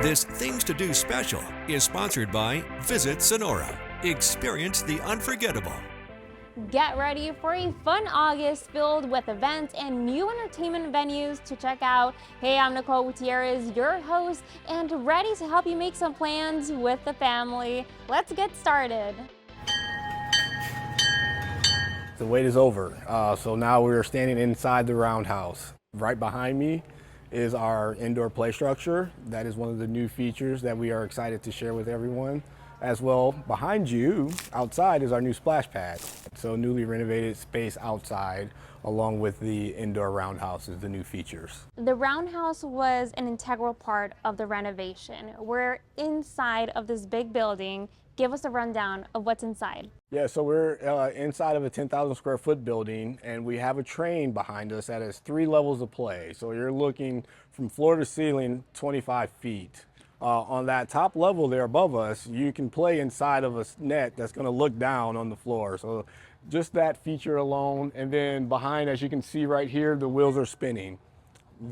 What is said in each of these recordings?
This Things to Do special is sponsored by Visit Sonora. Experience the unforgettable. Get ready for a fun August filled with events and new entertainment venues to check out. Hey, I'm Nicole Gutierrez, your host, and ready to help you make some plans with the family. Let's get started. The wait is over. So now we're standing inside the Roundhouse. Right behind me is our indoor play structure. That is one of the new features that we are excited to share with everyone. As well, behind you, outside, is our new splash pad. So newly renovated space outside, along with the indoor Roundhouse is the new features. The Roundhouse was an integral part of the renovation. We're inside of this big building. Give us a rundown of what's inside. Yeah, so we're inside of a 10,000 square foot building, and we have a train behind us that has 3 levels of play. So you're looking from floor to ceiling 25 feet. On that top level there above us, you can play inside of a net that's going to look down on the floor. So just that feature alone. And then behind, as you can see right here, the wheels are spinning.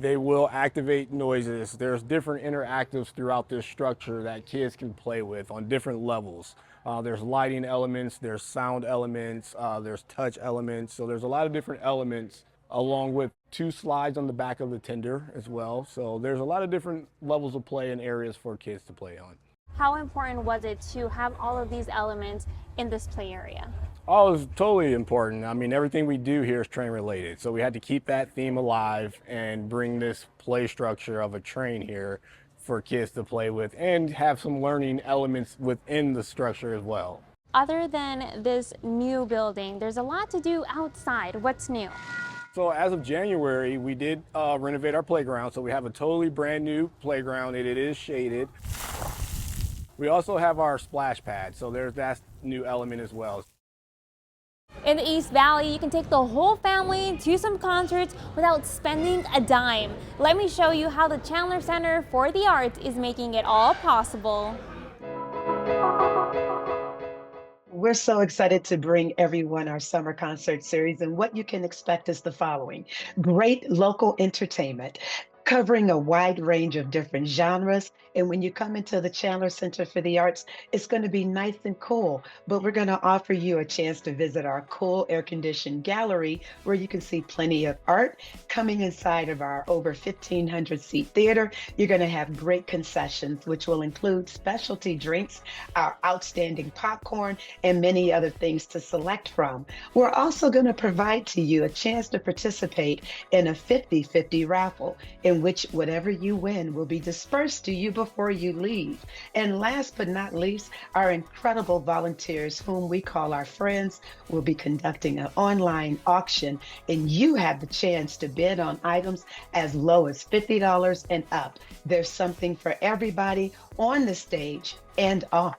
They will activate noises. There's different interactives throughout this structure that kids can play with on different levels. There's lighting elements, there's sound elements, there's touch elements. So there's a lot of different elements, along with 2 slides on the back of the tender as well. So there's a lot of different levels of play and areas for kids to play on. How important was it to have all of these elements in this play area? Oh, it's totally important. I mean, everything we do here is train related. So we had to keep that theme alive and bring this play structure of a train here for kids to play with and have some learning elements within the structure as well. Other than this new building, there's a lot to do outside. What's new? So as of January, we did renovate our playground. So we have a totally brand new playground. It is shaded. We also have our splash pad. So there's that new element as well. In the East Valley, you can take the whole family to some concerts without spending a dime. Let me show you how the Chandler Center for the Arts is making it all possible. We're so excited to bring everyone our summer concert series, and what you can expect is the following: great local entertainment covering a wide range of different genres. And when you come into the Chandler Center for the Arts, it's going to be nice and cool, but we're going to offer you a chance to visit our cool air-conditioned gallery where you can see plenty of art. Coming inside of our over 1,500 seat theater, you're going to have great concessions, which will include specialty drinks, our outstanding popcorn, and many other things to select from. We're also going to provide to you a chance to participate in a 50-50 raffle, in which whatever you win will be dispersed to you before you leave. And last but not least, our incredible volunteers, whom we call our friends, will be conducting an online auction, and you have the chance to bid on items as low as $50 and up. There's something for everybody on the stage and off.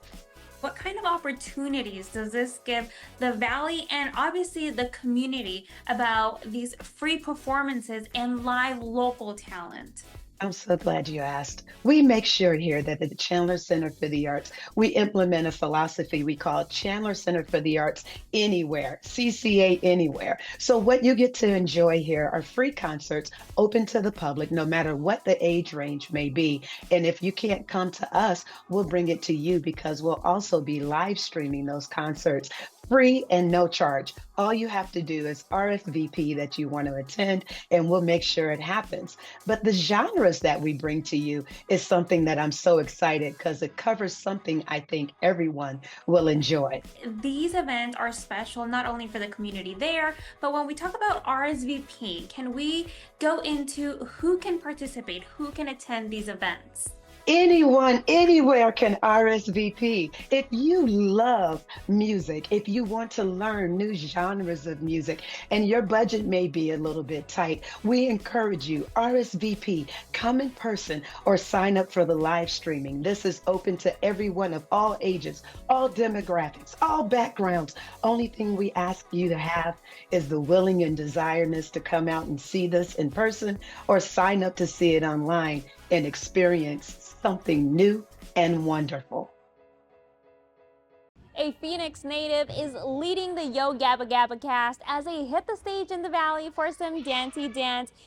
What kind of opportunities does this give the Valley and obviously the community about these free performances and live local talent? I'm so glad you asked. We make sure here that at the Chandler Center for the Arts, we implement a philosophy we call Chandler Center for the Arts Anywhere, CCA Anywhere. So what you get to enjoy here are free concerts open to the public, no matter what the age range may be. And if you can't come to us, we'll bring it to you, because we'll also be live streaming those concerts, free and no charge. All you have to do is RSVP that you want to attend, and we'll make sure it happens. But the genres that we bring to you is something that I'm so excited, because it covers something I think everyone will enjoy. These events are special not only for the community there, but when we talk about RSVP, can we go into who can participate, who can attend these events? Anyone, anywhere can RSVP. If you love music, if you want to learn new genres of music, and your budget may be a little bit tight, we encourage you, RSVP, come in person, or sign up for the live streaming. This is open to everyone of all ages, all demographics, all backgrounds. Only thing we ask you to have is the willing and desiredness to come out and see this in person, or sign up to see it online and experience something new and wonderful. A Phoenix native is leading the Yo Gabba Gabba cast as they hit the stage in the Valley for some dancey.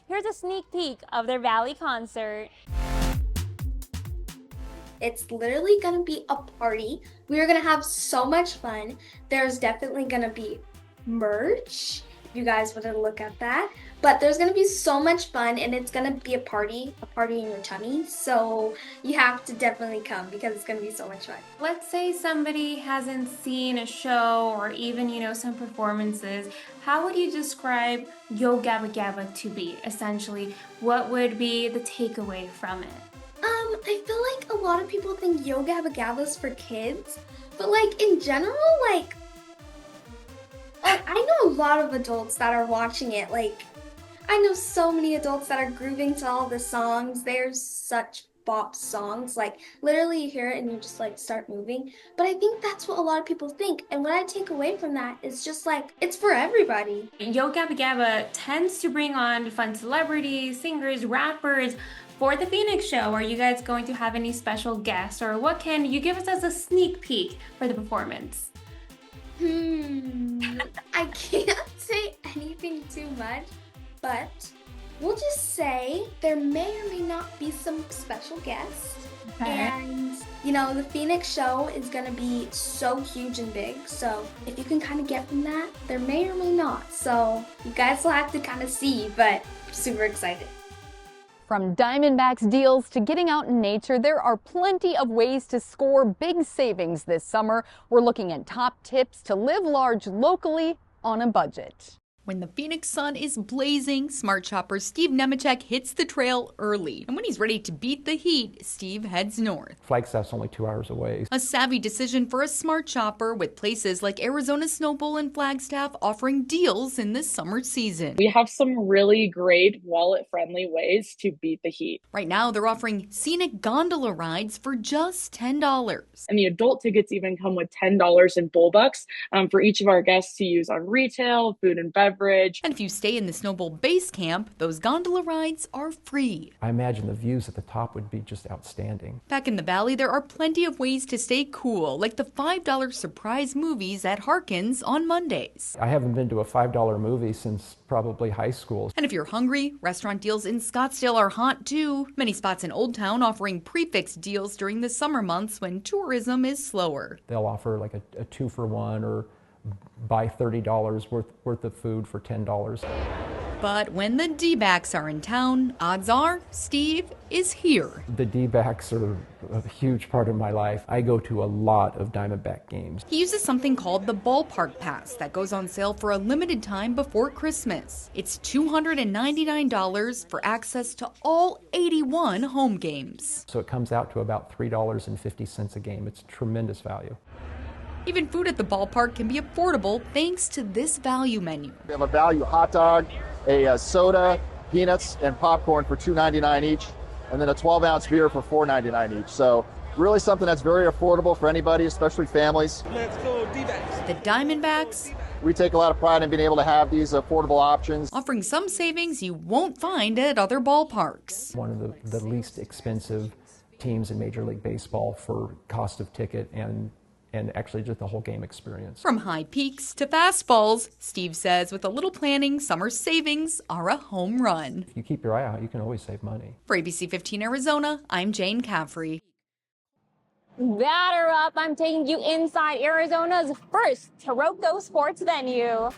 Here's a sneak peek of their Valley concert. I'm so glad you asked. We make sure here that the Chandler Center for the Arts, we implement a philosophy we call Chandler Center for the Arts Anywhere, CCA Anywhere. So what you get to enjoy here are free concerts open to the public, no matter what the age range may be. And if you can't come to us, we'll bring it to you, because we'll also be live streaming those concerts, free and no charge. All you have to do is RSVP that you want to attend, and we'll make sure it happens. But the genres that we bring to you is something that I'm so excited, because it covers something I think everyone will enjoy. It's literally going to be a party. We are going to have so much fun. There's definitely going to be merch, if you guys want to look at that. But there's going to be so much fun, and it's going to be a party in your tummy. So you have to definitely come because it's going to be so much fun. Let's say somebody hasn't seen a show or even, some performances. How would you describe Yo Gabba Gabba to be, essentially? What would be the takeaway from it? I feel like a lot of people think Yo Gabba Gabba's for kids, but like in general, like I know a lot of adults that are watching it. Like, I know so many adults that are grooving to all the songs. There's such bop songs. Like, literally you hear it and you just like start moving. But I think that's what a lot of people think. And what I take away from that is just like, it's for everybody. Yo Gabba Gabba tends to bring on fun celebrities, singers, rappers. For the Phoenix show, are you guys going to have any special guests, or what can you give us as a sneak peek for the performance? I can't say anything too much, but we'll just say there may or may not be some special guests. Okay. And, the Phoenix show is going to be so huge and big. So if you can kind of get from that, there may or may not. So you guys will have to kind of see, but I'm super excited. From Diamondbacks Deals to getting out in nature, there are plenty of ways to score big savings this summer. We're looking at top tips to live large locally on a budget. When the Phoenix sun is blazing, smart shopper Steve Nemechek hits the trail early. And when he's ready to beat the heat, Steve heads north. Flagstaff's only 2 hours away. A savvy decision for a smart shopper, with places like Arizona Snow Bowl and Flagstaff offering deals in this summer season. We have some really great wallet-friendly ways to beat the heat. Right now, they're offering scenic gondola rides for just $10. And the adult tickets even come with $10 in bull bucks for each of our guests to use on retail, food and beverage. And if you stay in the Snow Bowl base camp, those gondola rides are free. I imagine the views at the top would be just outstanding. Back in the valley, there are plenty of ways to stay cool, like the $5 surprise movies at Harkins on Mondays. I haven't been to a $5 movie since probably high school. And if you're hungry, restaurant deals in Scottsdale are hot too. Many spots in Old Town offering prefix deals during the summer months when tourism is slower. They'll offer like a 2-for-1 or buy $30 worth of food for $10. But when the D-backs are in town, odds are Steve is here. The D-backs are a huge part of my life. I go to a lot of Diamondback games. He uses something called the Ballpark Pass that goes on sale for a limited time before Christmas. It's $299 for access to all 81 home games. So it comes out to about $3.50 a game. It's tremendous value. Even food at the ballpark can be affordable thanks to this value menu. We have a value hot dog, a soda, peanuts, and popcorn for $2.99 each, and then a 12-ounce beer for $4.99 each. So really something that's very affordable for anybody, especially families. Let's go D-backs. The Diamondbacks. We take a lot of pride in being able to have these affordable options. Offering some savings you won't find at other ballparks. One of the least expensive teams in Major League Baseball for cost of ticket and actually just the whole game experience. From high peaks to fastballs, Steve says with a little planning, summer savings are a home run. If you keep your eye out, you can always save money. For ABC 15 Arizona, I'm Jane Caffrey. Batter up, I'm taking you inside Arizona's first Terokco Sports venue.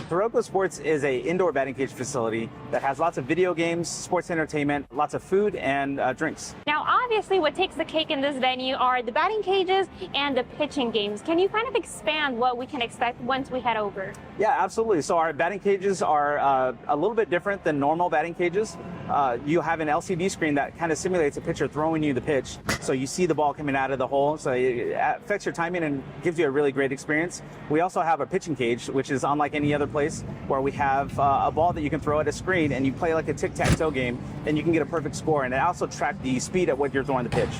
Terokco Sports is an indoor batting cage facility that has lots of video games, sports entertainment, lots of food, and drinks. Now, obviously, what takes the cake in this venue are the batting cages and the pitching games. Can you kind of expand what we can expect once we head over? Yeah, absolutely. So our batting cages are a little bit different than normal batting cages. You have an LCD screen that kind of simulates a pitcher throwing you the pitch. So you see the ball coming out of the hole. So it affects your timing and gives you a really great experience. We also have a pitching cage, which is unlike any other place, where we have a ball that you can throw at a screen and you play like a tic-tac-toe game and you can get a perfect score, and it also tracks the speed at what you're throwing the pitch.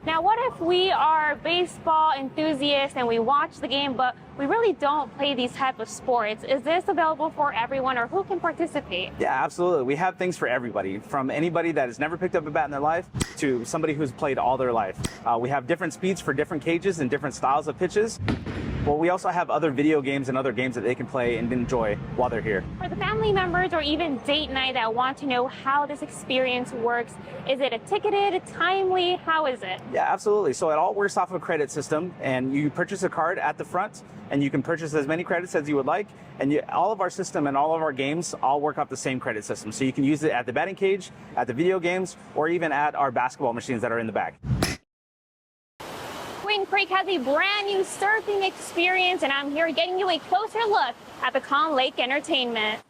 Now, what if we are baseball enthusiasts and we watch the game, but we really don't play these type of sports? Is this available for everyone, or who can participate? Yeah, absolutely. We have things for everybody, from anybody that has never picked up a bat in their life to somebody who's played all their life. We have different speeds for different cages and different styles of pitches. Well, we also have other video games and other games that they can play and enjoy while they're here. For the family members or even date night that want to know how this experience works, is it a ticketed, timely? How is it? Yeah, absolutely. So it all works off a credit system, and you purchase a card at the front, and you can purchase as many credits as you would like. And all of our system and all of our games all work off the same credit system. So you can use it at the batting cage, at the video games, or even at our basketball machines that are in the back. Queen Creek has a brand new surfing experience, and I'm here getting you a closer look at the Con Lake Entertainment.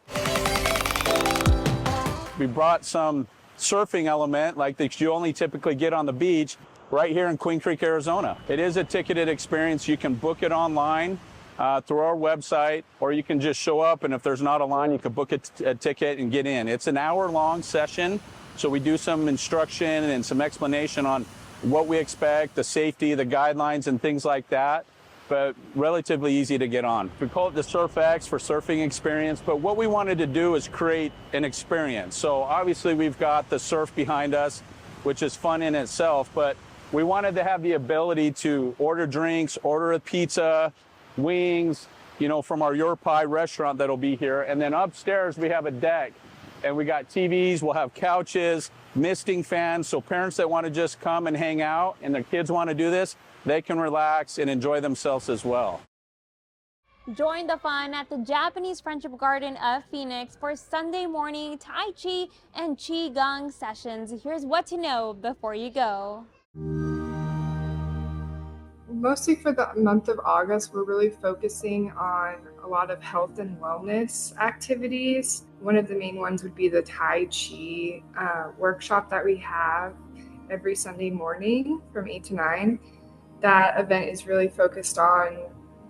We brought some surfing element like that you only typically get on the beach right here in Queen Creek, Arizona. It is a ticketed experience. You can book it online through our website, or you can just show up, and if there's not a line, you can book a ticket and get in. It's an hour-long session, so we do some instruction and some explanation on what we expect, the safety, the guidelines, and things like that, but relatively easy to get on. We call it the SurfX for surfing experience, but what we wanted to do is create an experience. So obviously we've got the surf behind us, which is fun in itself, but we wanted to have the ability to order drinks, order a pizza, wings, you know, from our Your Pie restaurant that'll be here. And then upstairs we have a deck, and we got TVs, we'll have couches, misting fans, so parents that want to just come and hang out and their kids want to do this, they can relax and enjoy themselves as well. Join the fun at the Japanese Friendship Garden of Phoenix for Sunday morning Tai Chi and Qigong sessions. Here's what to know before you go. Mostly for the month of August, we're really focusing on a lot of health and wellness activities. One of the main ones would be the Tai Chi workshop that we have every Sunday morning from 8 to 9. That event is really focused on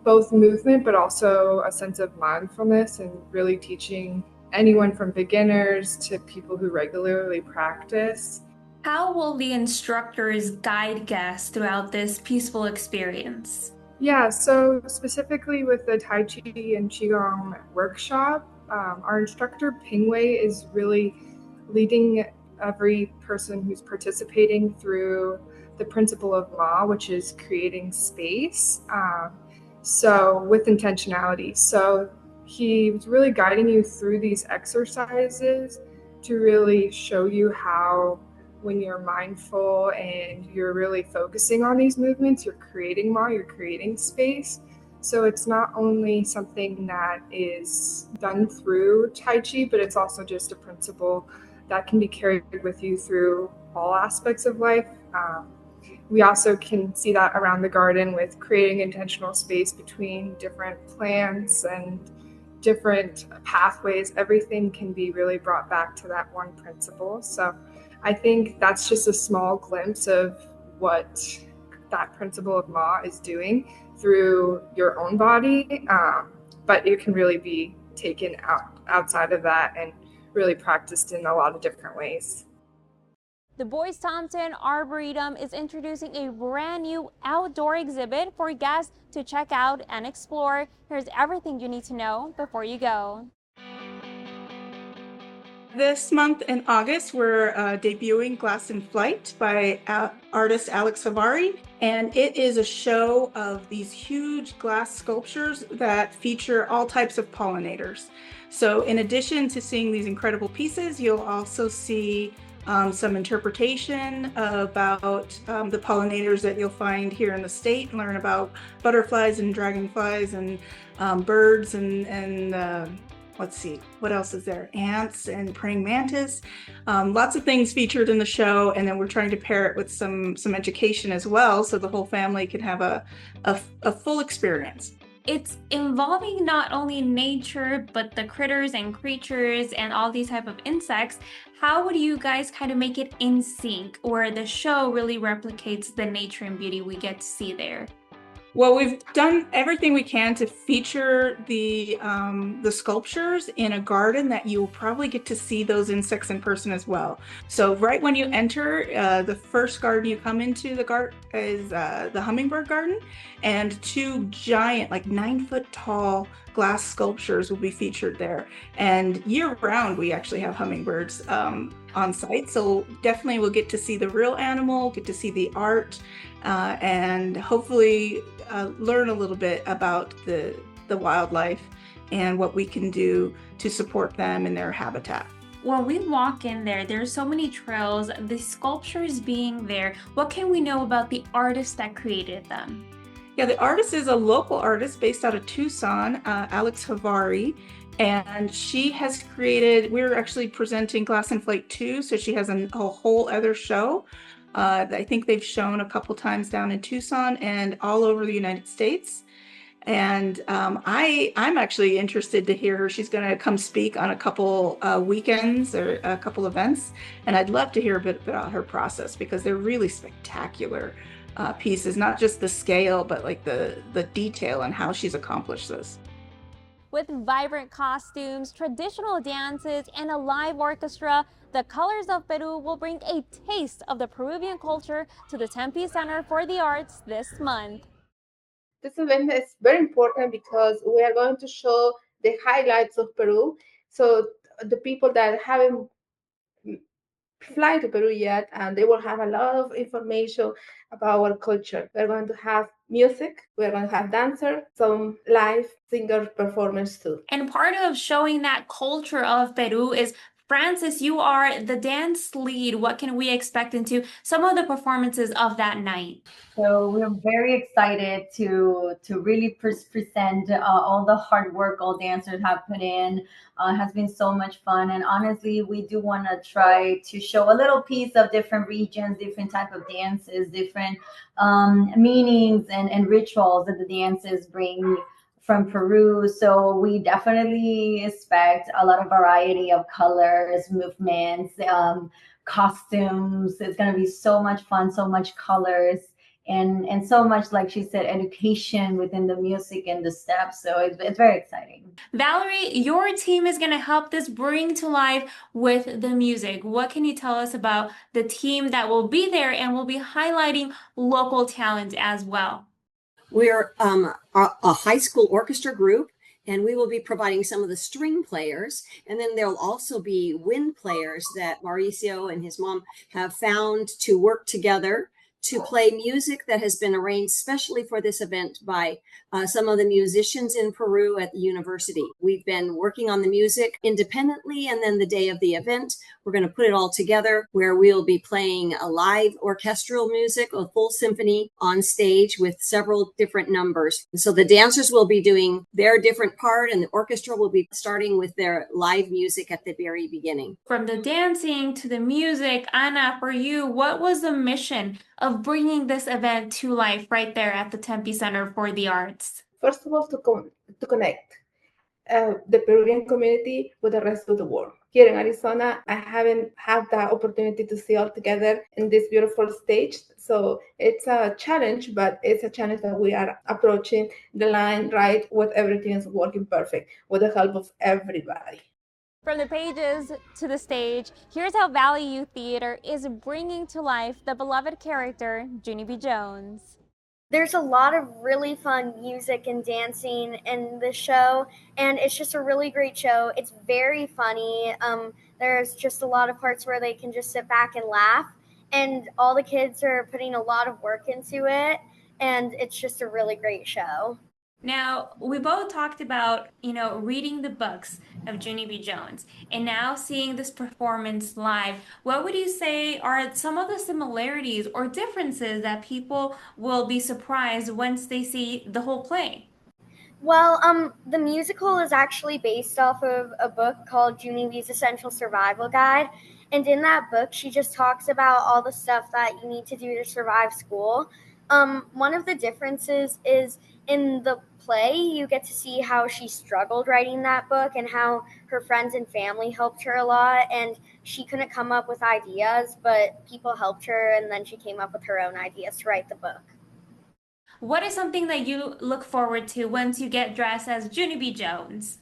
both movement, but also a sense of mindfulness, and really teaching anyone from beginners to people who regularly practice. How will the instructors guide guests throughout this peaceful experience? Yeah, so specifically with the Tai Chi and Qigong workshop, our instructor Pingwei is really leading every person who's participating through the principle of Ma, which is creating space. So with intentionality. So he's really guiding you through these exercises to really show you how, when you're mindful and you're really focusing on these movements, you're creating Ma, you're creating space. So it's not only something that is done through Tai Chi, but it's also just a principle that can be carried with you through all aspects of life. We also can see that around the garden with creating intentional space between different plants and different pathways. Everything can be really brought back to that one principle. So I think that's just a small glimpse of what that principle of Ma is doing through your own body, but it can really be taken outside of that and really practiced in a lot of different ways. The Boys Thompson Arboretum is introducing a brand new outdoor exhibit for guests to check out and explore. Here's everything you need to know before you go. This month in August, we're debuting Glass in Flight by artist Alex Savari, and it is a show of these huge glass sculptures that feature all types of pollinators. So in addition to seeing these incredible pieces, you'll also see some interpretation about the pollinators that you'll find here in the state, and learn about butterflies and dragonflies and birds and let's see, what else is there? Ants and praying mantis. Lots of things featured in the show, and then we're trying to pair it with some education as well, so the whole family can have a full experience. It's involving not only nature, but the critters and creatures and all these type of insects. How would you guys kind of make it in sync, where the show really replicates the nature and beauty we get to see there? Well, we've done everything we can to feature the sculptures in a garden that you'll probably get to see those insects in person as well. So right when you enter, the first garden you come into the garden is the hummingbird garden, and two giant, like 9-foot tall glass sculptures will be featured there. And year round, we actually have hummingbirds on site. So definitely we'll get to see the real animal, get to see the art, and hopefully learn a little bit about the wildlife and what we can do to support them in their habitat. When we walk in there, there's so many trails, the sculptures being there. What can we know about the artist that created them? Yeah, the artist is a local artist based out of Tucson, Alex Havari, and she has created, we're actually presenting Glass and Flake 2, so she has a whole other show. I think they've shown a couple times down in Tucson and all over the United States. And I'm actually interested to hear her. She's going to come speak on a couple weekends or a couple events. And I'd love to hear a bit about her process because they're really spectacular pieces, not just the scale, but like the detail and how she's accomplished this. With vibrant costumes, traditional dances, and a live orchestra, the Colors of Peru will bring a taste of the Peruvian culture to the Tempe Center for the Arts this month. This event is very important because we are going to show the highlights of Peru. So the people that haven't fly to Peru yet, and they will have a lot of information about our culture. We're going to have music, we're going to have dancers, some live singer performers too. And part of showing that culture of Peru is, Francis, you are the dance lead. What can we expect into some of the performances of that night? So we're very excited to really present all the hard work all dancers have put in. It has been so much fun, and honestly, we do want to try to show a little piece of different regions, different type of dances, different meanings and rituals that the dances bring from Peru. So we definitely expect a lot of variety of colors, movements, costumes. It's going to be so much fun, so much colors. And so much, like she said, education within the music and the steps. So it's very exciting. Valerie, your team is going to help this bring to life with the music. What can you tell us about the team that will be there and will be highlighting local talent as well? We're a high school orchestra group, and we will be providing some of the string players. And then there'll also be wind players that Mauricio and his mom have found to work together to play music that has been arranged specially for this event by some of the musicians in Peru at the university. We've been working on the music independently, and then the day of the event, we're going to put it all together where we'll be playing a live orchestral music, a full symphony on stage with several different numbers. So the dancers will be doing their different part, and the orchestra will be starting with their live music at the very beginning. From the dancing to the music, Ana, for you, what was the mission of bringing this event to life right there at the Tempe Center for the Arts? First of all, to connect the Peruvian community with the rest of the world. Here in Arizona, I haven't had the opportunity to see all together in this beautiful stage. So it's a challenge, but it's a challenge that we are approaching the line right with everything is working perfect with the help of everybody. From the pages to the stage, here's how Valley Youth Theater is bringing to life the beloved character, Jun B Jones. There's a lot of really fun music and dancing in the show, and it's just a really great show. It's very funny. There's just a lot of parts where they can just sit back and laugh, and all the kids are putting a lot of work into it, and it's just a really great show. Now, we both talked about, reading the books of Jun B Jones and now seeing this performance live. What would you say are some of the similarities or differences that people will be surprised once they see the whole play? Well, the musical is actually based off of a book called Jun B's Essential Survival Guide. And in that book, she just talks about all the stuff that you need to do to survive school. One of the differences is in the play, you get to see how she struggled writing that book and how her friends and family helped her a lot. And she couldn't come up with ideas, but people helped her, and then she came up with her own ideas to write the book. What is something that you look forward to once you get dressed as Jun B Jones?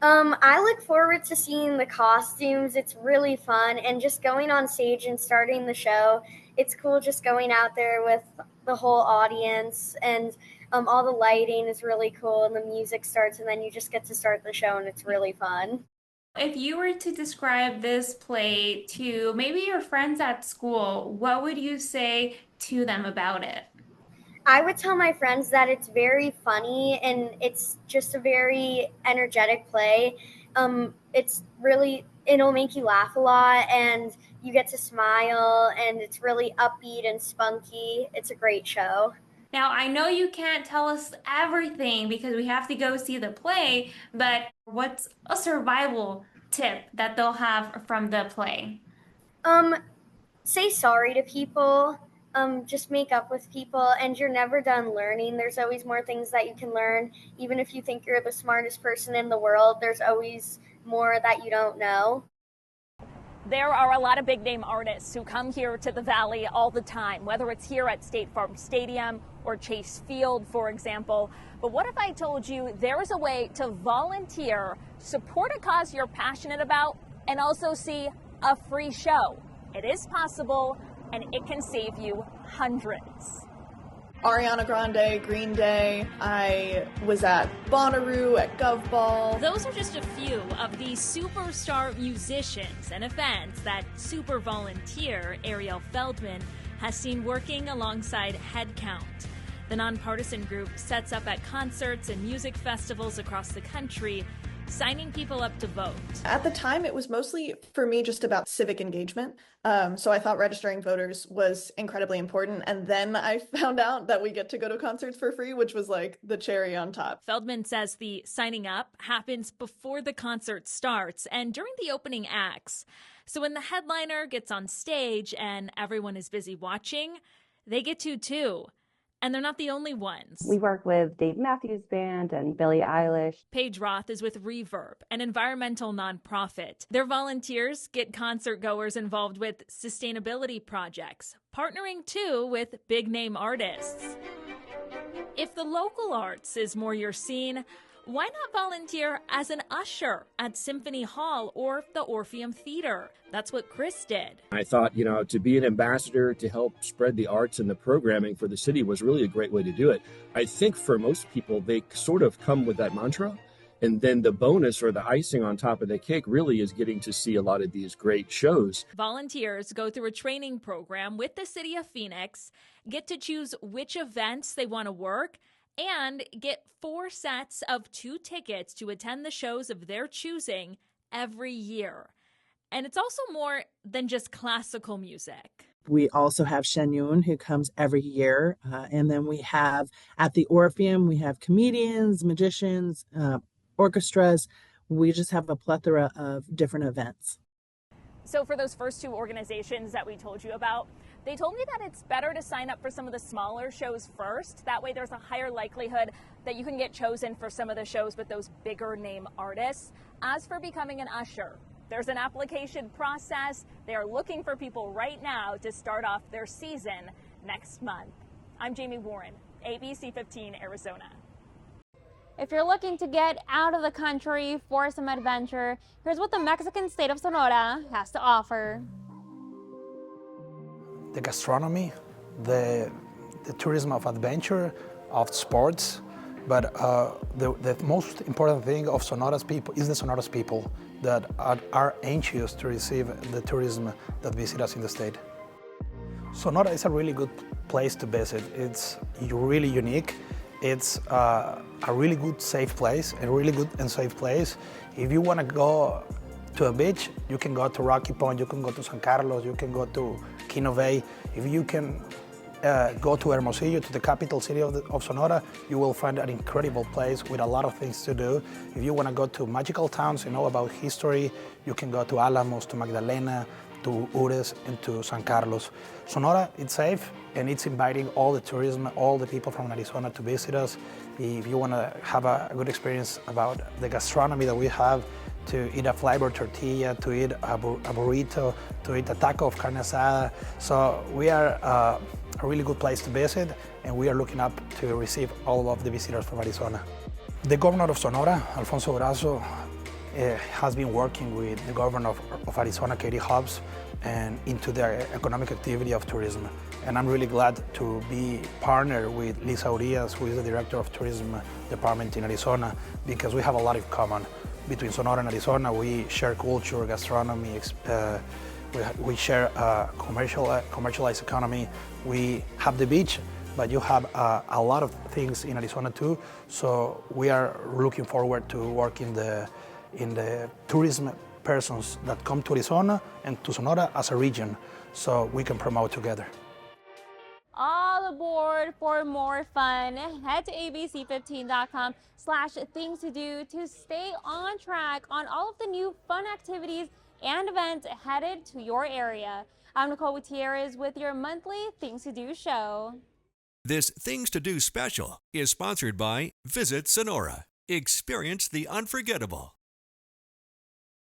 I look forward to seeing the costumes. It's really fun, and just going on stage and starting the show. It's cool just going out there with the whole audience, and all the lighting is really cool, and the music starts, and then you just get to start the show, and it's really fun. If you were to describe this play to maybe your friends at school, what would you say to them about it? I would tell my friends that it's very funny and it's just a very energetic play. It'll make you laugh a lot and you get to smile and it's really upbeat and spunky. It's a great show. Now, I know you can't tell us everything because we have to go see the play, but what's a survival tip that they'll have from the play? Say sorry to people. Just make up with people, and you're never done learning. There's always more things that you can learn. Even if you think you're the smartest person in the world, there's always more that you don't know. There are a lot of big name artists who come here to the Valley all the time, whether it's here at State Farm Stadium or Chase Field, for example. But what if I told you there is a way to volunteer, support a cause you're passionate about, and also see a free show? It is possible, and it can save you hundreds. Ariana Grande, Green Day. I was at Bonnaroo, at Gov Ball. Those are just a few of the superstar musicians and events that super volunteer Ariel Feldman has seen working alongside Headcount. The nonpartisan group sets up at concerts and music festivals across the country, signing people up to vote. At the time, it was mostly, for me, just about civic engagement. So I thought registering voters was incredibly important. And then I found out that we get to go to concerts for free, which was like the cherry on top. Feldman says the signing up happens before the concert starts and during the opening acts. So when the headliner gets on stage and everyone is busy watching, they get to too. And they're not the only ones. We work with Dave Matthews Band and Billie Eilish. Paige Roth is with Reverb, an environmental nonprofit. Their volunteers get concert goers involved with sustainability projects, partnering too with big name artists. If the local arts is more your scene, why not volunteer as an usher at Symphony Hall or the Orpheum Theater? That's what Chris did. I thought, to be an ambassador to help spread the arts and the programming for the city was really a great way to do it. I think for most people, they sort of come with that mantra. And then the bonus or the icing on top of the cake really is getting to see a lot of these great shows. Volunteers go through a training program with the city of Phoenix, get to choose which events they want to work, and get 4 sets of 2 tickets to attend the shows of their choosing every year. And it's also more than just classical music. We also have Shen Yun, who comes every year. And then we have at the Orpheum, we have comedians, magicians, orchestras. We just have a plethora of different events. So for those first 2 organizations that we told you about, they told me that it's better to sign up for some of the smaller shows first. That way there's a higher likelihood that you can get chosen for some of the shows with those bigger name artists. As for becoming an usher, there's an application process. They are looking for people right now to start off their season next month. I'm Jamie Warren, ABC 15 Arizona. If you're looking to get out of the country for some adventure, here's what the Mexican state of Sonora has to offer. The gastronomy, the tourism of adventure, of sports, but the most important thing of Sonora's people is the Sonora's people that are anxious to receive the tourism that visit us in the state. Sonora is a really good place to visit. It's really unique. It's a really good, safe place, a really good and safe place. If you want to go to a beach, you can go to Rocky Point, you can go to San Carlos, you can go to Quino Bay. If you can go to Hermosillo, to the capital city of Sonora, you will find an incredible place with a lot of things to do. If you want to go to magical towns and know about history, you can go to Alamos, to Magdalena, to Ures, and to San Carlos. Sonora, it's safe, and it's inviting all the tourism, all the people from Arizona to visit us. If you want to have a good experience about the gastronomy that we have, to eat a flavored tortilla, to eat a burrito, to eat a taco of carne asada. So we are a really good place to visit, and we are looking up to receive all of the visitors from Arizona. The governor of Sonora, Alfonso Durazo, has been working with the governor of Arizona, Katie Hobbs, and into the economic activity of tourism. And I'm really glad to be partnered with Lisa Urias, who is the director of tourism department in Arizona, because we have a lot in common. Between Sonora and Arizona, we share culture, gastronomy, we share a commercialized economy. We have the beach, but you have a lot of things in Arizona too. So we are looking forward to work in the tourism persons that come to Arizona and to Sonora as a region, so we can promote together. All aboard for more fun. Head to abc15.com/things to do to stay on track on all of the new fun activities and events headed to your area. I'm Nicole Gutierrez with your monthly Things to Do show. This Things to Do special is sponsored by Visit Sonora. Experience the unforgettable.